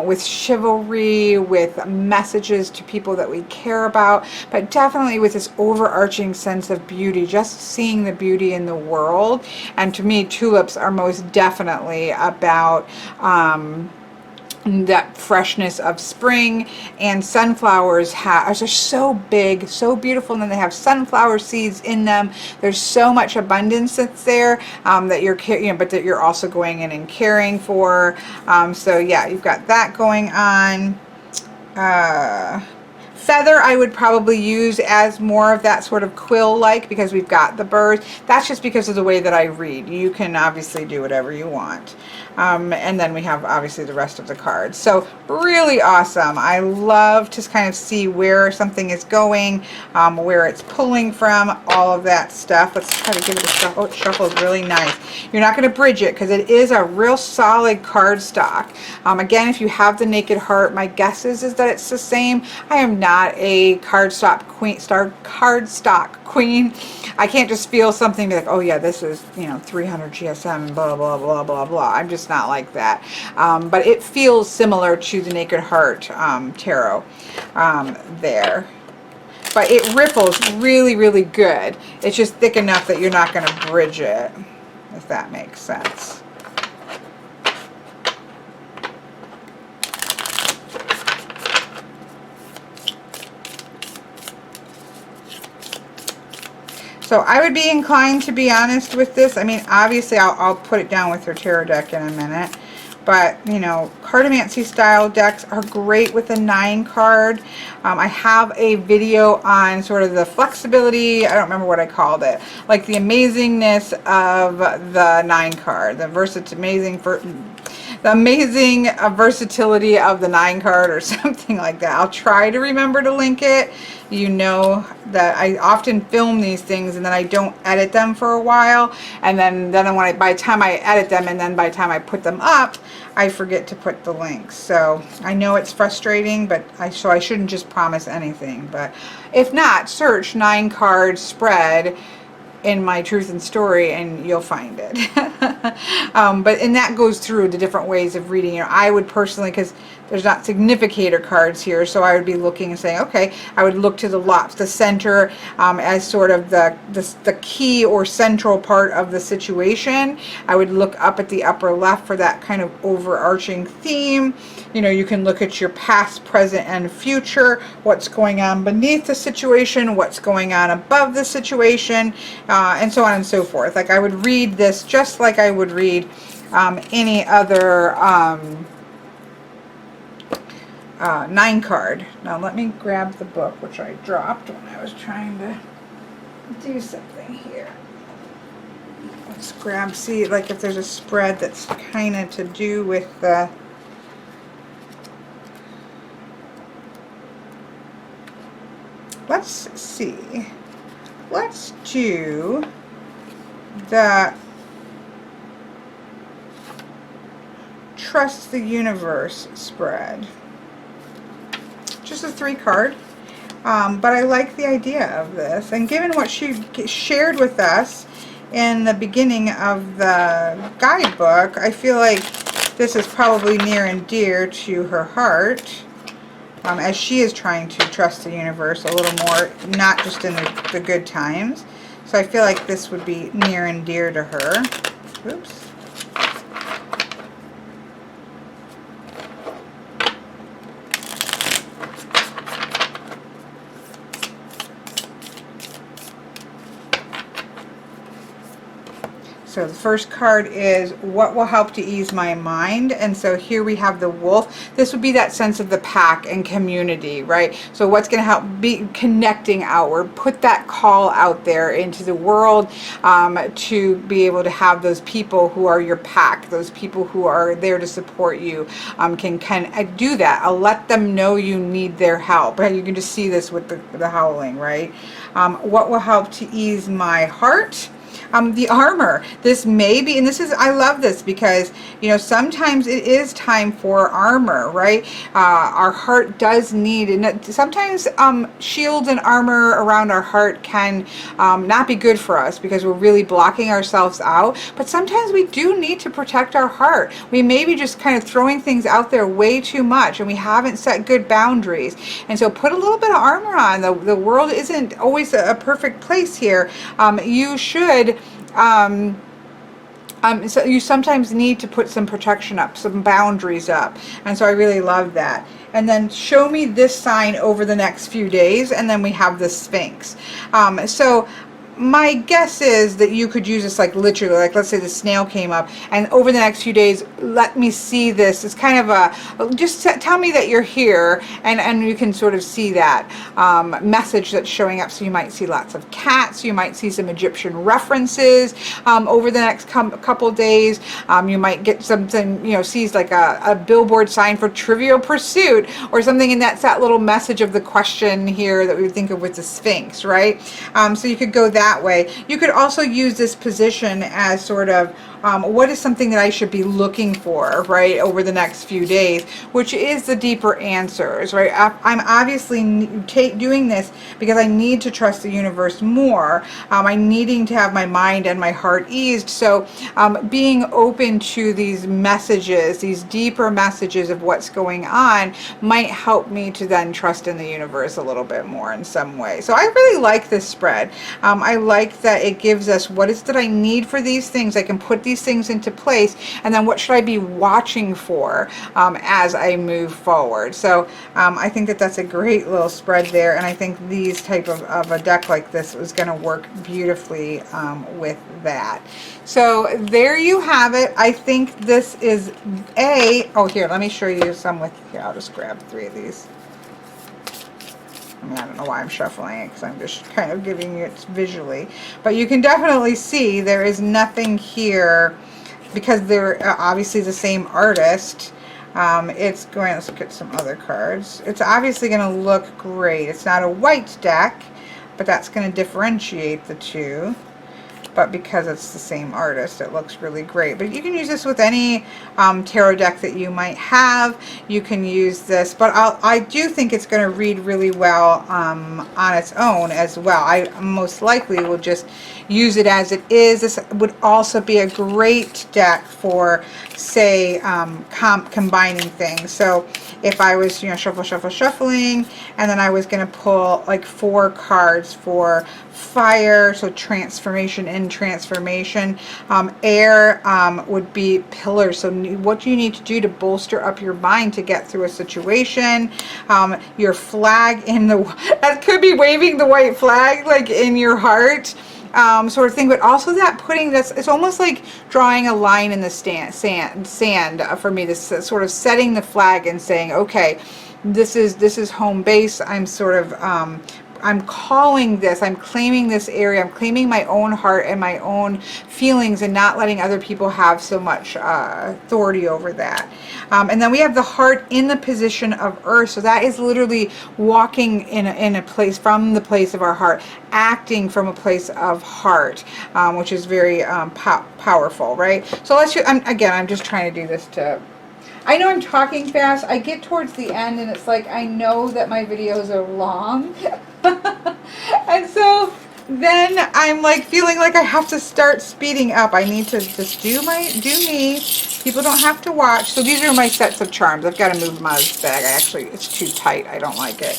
with chivalry, with messages to people that we care about, but definitely with this overarching sense of beauty, just seeing the beauty in the world. And to me, tulips are most definitely about that freshness of spring, and sunflowers are just so big, so beautiful, and then they have sunflower seeds in them. There's so much abundance that's there, that you're but that you're also going in and caring for. So yeah, you've got that going on. Feather I would probably use as more of that sort of quill-like, because we've got the birds. That's just because of the way that I read. You can obviously do whatever you want. And then we have obviously the rest of the cards. So really awesome. I love to kind of see where something is going, where it's pulling from, all of that stuff. Let's try to give it a shuffle. Oh, it shuffles really nice. You're not going to bridge it because it is a real solid cardstock. Again, if you have the Naked Heart, my guess is that it's the same. I am not a cardstock queen. I can't just feel something like, oh yeah, this is 300 GSM and blah blah blah blah blah. I'm just not like that. But it feels similar to the Naked Heart tarot there. but it ripples really, really good. It's just thick enough that you're not going to bridge it, if that makes sense. So I would be inclined to be honest with this. I mean, obviously I'll put it down with her tarot deck in a minute. But, you know, cartomancy style decks are great with a 9 card. I have a video on sort of the flexibility, I don't remember what I called it, like the amazingness of the 9 card, the amazing versatility of the 9 card or something like that. I'll try to remember to link it. You know that I often film these things and then I don't edit them for a while, and then when by the time I edit them and then by the time I put them up, I forget to put the links. So I know it's frustrating, but so I shouldn't just promise anything. But if not, search 9 card spread in my Truth and Story and you'll find it. And that goes through the different ways of reading. You know, I would personally, because there's not significator cards here, so I would be looking and saying, okay, I would look to the center as sort of the key or central part of the situation. I would look up at the upper left for that kind of overarching theme. You know, you can look at your past, present, and future, what's going on beneath the situation, what's going on above the situation, and so on and so forth. Like I would read this just like I would read any other 9 card. Now let me grab the book, which I dropped when I was trying to do something here. Let's grab, see, like if there's a spread that's kind of to do with the let's see. Let's do the Trust the Universe spread. Just a 3 card. But I like the idea of this. And given what she shared with us in the beginning of the guidebook, I feel like this is probably near and dear to her heart. As she is trying to trust the universe a little more, not just in the good times. So I feel like this would be near and dear to her. Oops. So the first card is what will help to ease my mind. And so here we have the wolf. This would be that sense of the pack and community, right? So what's going to help be connecting outward, put that call out there into the world to be able to have those people who are your pack, those people who are there to support you, can do that. I'll let them know you need their help. You can just see this with the howling, right? What will help to ease my heart? The armor. This may be, and this is, I love this because, you know, sometimes it is time for armor, right? Our heart does need, and sometimes shields and armor around our heart can not be good for us because we're really blocking ourselves out. But sometimes we do need to protect our heart. We may be just kind of throwing things out there way too much and we haven't set good boundaries. And so put a little bit of armor on. The world isn't always a perfect place here. You should so you sometimes need to put some protection up, some boundaries up, and so I really love that. And then show me this sign over the next few days, and then we have the Sphinx. So my guess is that you could use this like literally, like let's say the snail came up, and over the next few days, let me see this. It's kind of a, just tell me that you're here, and you can sort of see that message that's showing up. So you might see lots of cats, you might see some Egyptian references over the next couple days. You might get something, you know, sees like a billboard sign for Trivial Pursuit or something, and that's that little message of the question here that we would think of with the Sphinx, right? So you could go that way. You could also use this position as sort of what is something that I should be looking for, right, over the next few days, which is the deeper answers, right? I'm obviously doing this because I need to trust the universe more. I'm needing to have my mind and my heart eased. So being open to these messages, these deeper messages of what's going on, might help me to then trust in the universe a little bit more in some way. So I really like this spread. I like that it gives us what is that I need for these things. I can put these things into place, and then what should I be watching for as I move forward. So I think that that's a great little spread there, and I think these type of a deck like this is going to work beautifully with that. So there you have it. I think this is oh, here, let me show you some with, here, I'll just grab 3 of these. I mean, I don't know why I'm shuffling it, because I'm just kind of giving you it visually. But you can definitely see there is nothing here, because they're obviously the same artist. It's going, let's look at some other cards. It's obviously going to look great. It's not a white deck, but that's going to differentiate the two. But because it's the same artist, it looks really great. But you can use this with any tarot deck that you might have. You can use this, but I do think it's going to read really well on its own as well. I most likely will just use it as it is. This would also be a great deck for, say, combining things. So if I was, you know, shuffling, and then I was going to pull like 4 cards for fire, so transformation and transformation. Air would be pillars, so what you need to do to bolster up your mind to get through a situation. Your flag in the, that could be waving the white flag like in your heart. Sort of thing, but also that putting this, it's almost like drawing a line in the sand for me, this sort of setting the flag and saying, okay, this is home base. I'm sort of I'm calling this, I'm claiming this area, I'm claiming my own heart and my own feelings, and not letting other people have so much authority over that. And then we have the heart in the position of earth, so that is literally walking in a place, from the place of our heart, acting from a place of heart, which is very powerful, right? So let's just, again, I'm just trying to do this to, I know I'm talking fast. I get towards the end and it's like I know that my videos are long. And so then I'm like feeling like I have to start speeding up. I need to just do me. People don't have to watch. So these are my sets of charms. I've got to move them out of this bag. It's too tight. I don't like it.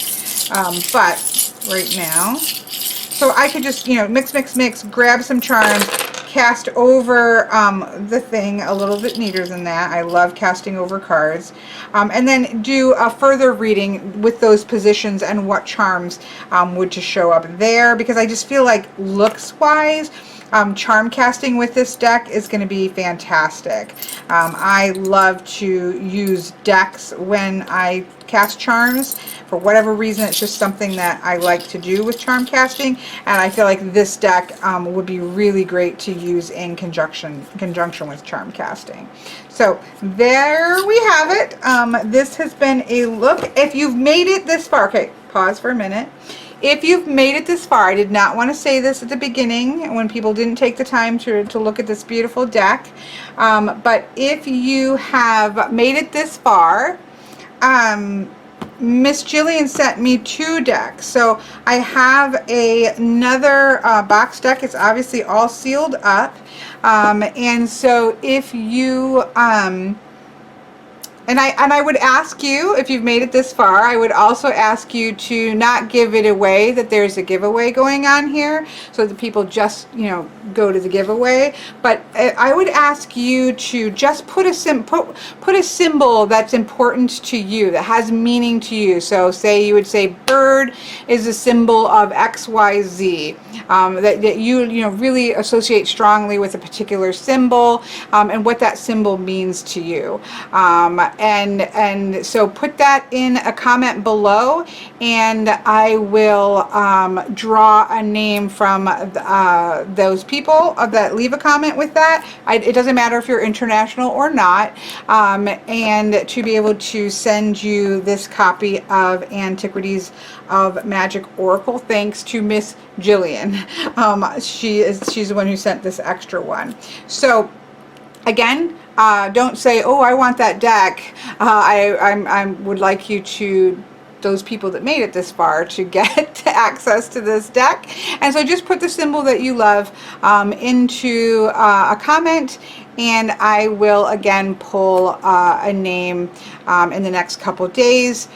But right now, so I could just, you know, mix, grab some charms, cast over the thing a little bit neater than that. I love casting over cards. And then do a further reading with those positions and what charms would just show up there, because I just feel like looks wise, charm casting with this deck is going to be fantastic. I love to use decks when I cast charms. For whatever reason, it's just something that I like to do with charm casting, and I feel like this deck would be really great to use in conjunction with charm casting. So there we have it. This has been a look. If you've made it this far, okay, pause for a minute. If you've made it this far, I did not want to say this at the beginning when people didn't take the time to look at this beautiful deck, but if you have made it this far, Miss Jillian sent me 2 decks. So I have another box deck. It's obviously all sealed up, and so if you and I would ask you, if you've made it this far, I would also ask you to not give it away, that there's a giveaway going on here, so that people just, you know, go to the giveaway. But I would ask you to just put a symbol that's important to you, that has meaning to you. So say you would say bird is a symbol of XYZ, that you know, really associate strongly with a particular symbol, and what that symbol means to you. And so put that in a comment below, and I will draw a name from those people that leave a comment with that. It doesn't matter if you're international or not, and to be able to send you this copy of Antiquities of Magick Oracle, thanks to Miss Jillian. She's the one who sent this extra one. So Again, don't say, oh, I want that deck. I would like you to, those people that made it this far, to get access to this deck. And so just put the symbol that you love into a comment, and I will again pull a name in the next couple days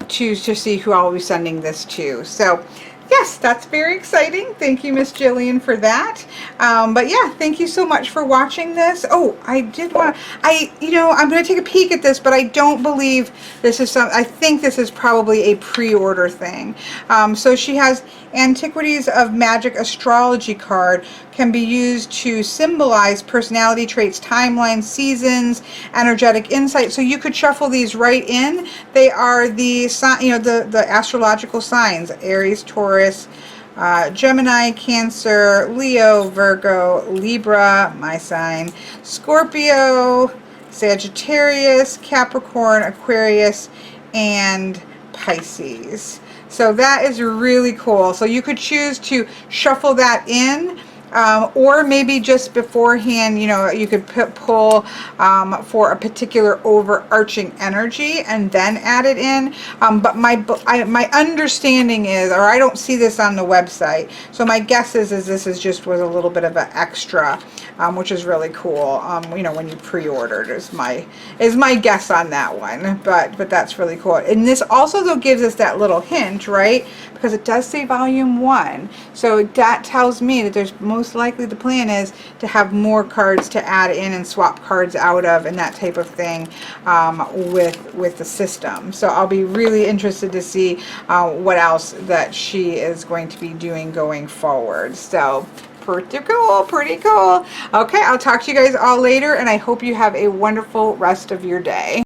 to see who I'll be sending this to. So yes, that's very exciting. Thank you, Miss Jillian, for that. But yeah, thank you so much for watching this. Oh, I did want to, I'm going to take a peek at this, but I don't believe this is I think this is probably a pre-order thing. So she has Antiquities of Magic astrology card, can be used to symbolize personality traits, timelines, seasons, energetic insight. So you could shuffle these right in. They are the the astrological signs: Aries, Taurus, Gemini, Cancer, Leo, Virgo, Libra, my sign, Scorpio, Sagittarius, Capricorn, Aquarius, and Pisces. So that is really cool. So you could choose to shuffle that in, or maybe just beforehand, you could pull for a particular overarching energy and then add it in. But my understanding is, or I don't see this on the website, so my guess is this was a little bit of an extra, which is really cool. When you pre-ordered is my guess on that one. But that's really cool. And this also though gives us that little hint, right? Because it does say volume 1, so that tells me that there's most likely the plan is to have more cards to add in and swap cards out of and that type of thing with the system. So I'll be really interested to see what else that she is going to be doing going forward. So pretty cool, pretty cool. Okay, I'll talk to you guys all later, and I hope you have a wonderful rest of your day.